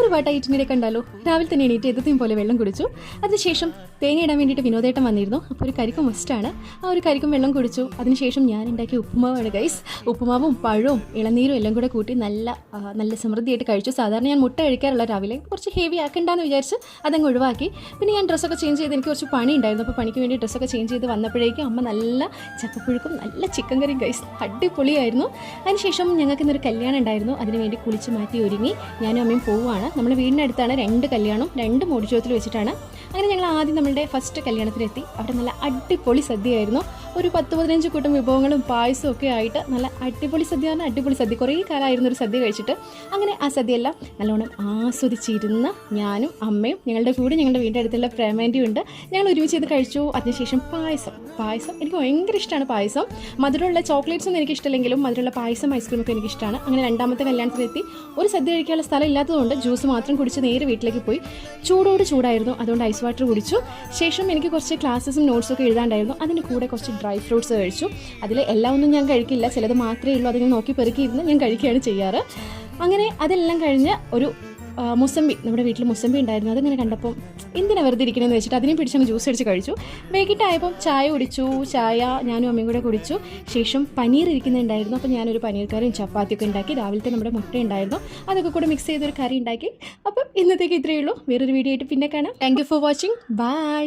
ഒരു പാട്ട് ഐറ്റിനെ കണ്ടാലോ. രാവിലെ തന്നെ എണീറ്റ് എത്തത്തെയും പോലെ വെള്ളം കുടിച്ചു. അതിനുശേഷം തേങ്ങ ഇടാൻ വേണ്ടിയിട്ട് വിനോദേട്ടൻ വന്നിരുന്നു. അപ്പോൾ ഒരു കരിക്കും മസ്റ്റാണ്. ആ ഒരു കരിക്കും വെള്ളം കുടിച്ചു. അതിനുശേഷം ഞാൻ ഉണ്ടാക്കിയ ഉപ്പുമാവാണ് ഗൈസ്. ഉപ്പുമാവും പഴവും ഇളനീരും എല്ലാം കൂടെ കൂട്ടി നല്ല സമൃദ്ധിയായിട്ട് കഴിച്ചു. സാധാരണ ഞാൻ മുട്ട കഴിക്കാറുള്ള രാവിലെ കുറച്ച് ഹെവി ആക്കണ്ടെന്ന് വിചാരിച്ച് അതങ്ങ് ഒഴിവാക്കി. പിന്നെ ഞാൻ ഡ്രസ്സൊക്കെ ചേഞ്ച് ചെയ്ത് എനിക്ക് കുറച്ച് പണി ഉണ്ടായിരുന്നു. അപ്പോൾ പണിക്ക് വേണ്ടി ഡ്രസ്സൊക്കെ ചേഞ്ച് ചെയ്ത് വന്നപ്പോഴേക്കും അമ്മ നല്ല ചക്കപ്പുഴുക്കും നല്ല ചിക്കൻ കറിയും ഗൈസ് അടിപൊളിയായിരുന്നു. അതിനുശേഷം ഞങ്ങൾക്ക് ഇന്നൊരു കല്യാണം ഉണ്ടായിരുന്നു. അതിനുവേണ്ടി കുളിച്ച് മാറ്റി ഒരുങ്ങി ഞാനും അമ്മയും പോവുകയാണ്. നമ്മുടെ വീടിനടുത്താണ് 2 കല്യാണം, 2 മോടിച്ചോത്തിൽ വെച്ചിട്ടാണ്. അങ്ങനെ ഞങ്ങൾ ആദ്യം നമ്മളുടെ ഫസ്റ്റ് കല്യാണത്തിലെത്തി. അവിടെ നല്ല അടിപൊളി സദ്യയായിരുന്നു. ഒരു 10-15 കൂട്ടം വിഭവങ്ങളും പായസവും ഒക്കെ ആയിട്ട് നല്ല അടിപൊളി സദ്യ. അടിപൊളി സദ്യ, കുറേ കാലമായിരുന്നു ഒരു സദ്യ കഴിച്ചിട്ട്. അങ്ങനെ ആ സദ്യയെല്ലാം നല്ലോണം ആസ്വദിച്ചിരുന്ന ഞാനും അമ്മയും ഞങ്ങളുടെ കൂടെ ഞങ്ങളുടെ വീടിൻ്റെ അടുത്തുള്ള പ്രേമേൻ്റെയും ഉണ്ട്. ഞങ്ങൾ ഒരുമിച്ച് ഇത് കഴിച്ചു. അതിനുശേഷം പായസം എനിക്ക് ഭയങ്കര ഇഷ്ടമാണ്. പായസം മധുരമുള്ള ചോക്ലേറ്റ്സ് ഒന്നും എനിക്ക് ഇഷ്ടമില്ലെങ്കിലും മധുരമുള്ള പായസം ഐസ്ക്രീമൊക്കെ എനിക്കിഷ്ടമാണ്. അങ്ങനെ രണ്ടാമത്തെ കല്യാണത്തിലെത്തി. ഒരു സദ്യ കഴിക്കാനുള്ള സ്ഥലം ഇല്ലാത്തതുകൊണ്ട് ജ്യൂസ് മാത്രം കുടിച്ച് നേരെ വീട്ടിലേക്ക് പോയി. ചൂടായിരുന്നു, അതുകൊണ്ട് ഐസ് വാട്ടർ കുടിച്ചു. ശേഷം എനിക്ക് കുറച്ച് ക്ലാസ്സസും നോട്ട്സൊക്കെ എഴുതാണ്ടായിരുന്നു. അതിൻ്റെ കൂടെ കുറച്ച് ഡ്രൈ ഫ്രൂട്ട്സ് കഴിച്ചു. അതിൽ എല്ലാം ഒന്നും ഞാൻ കഴിക്കില്ല, ചിലത് മാത്രമേ ഉള്ളൂ. അതിനെ നോക്കി പെറുക്കിയിരുന്ന് ഞാൻ കഴിക്കുകയാണ് ചെയ്യാറ്. അങ്ങനെ അതെല്ലാം കഴിഞ്ഞ് ഒരു മുസമ്പി, നമ്മുടെ വീട്ടിൽ മുസമ്പി ഉണ്ടായിരുന്നു. അതിങ്ങനെ കണ്ടപ്പോൾ എന്തിനാ വെറുതെ ഇരിക്കണമെന്ന് വെച്ചിട്ട് അതിനെ പിടിച്ചങ്ങ് ജ്യൂസ് അടിച്ച് കഴിച്ചു. വൈകിട്ടായപ്പം ചായ കുടിച്ചു. ചായ ഞാനും അമ്മയും കൂടെ കുടിച്ചു. ശേഷം പനീർ ഇരിക്കുന്നുണ്ടായിരുന്നു. അപ്പോൾ ഞാനൊരു പനീർ കറിയും ചപ്പാത്തിയൊക്കെ ഉണ്ടാക്കി. രാവിലത്തെ നമ്മുടെ മുട്ട ഉണ്ടായിരുന്നു, അതൊക്കെ കൂടെ മിക്സ് ചെയ്തൊരു കറി ഉണ്ടാക്കി. അപ്പം ഇന്നത്തേക്ക് ഇത്രയേ ഉള്ളൂ. വേറൊരു വീഡിയോ ആയിട്ട് പിന്നെ കാണാം. Thank you for watching. By.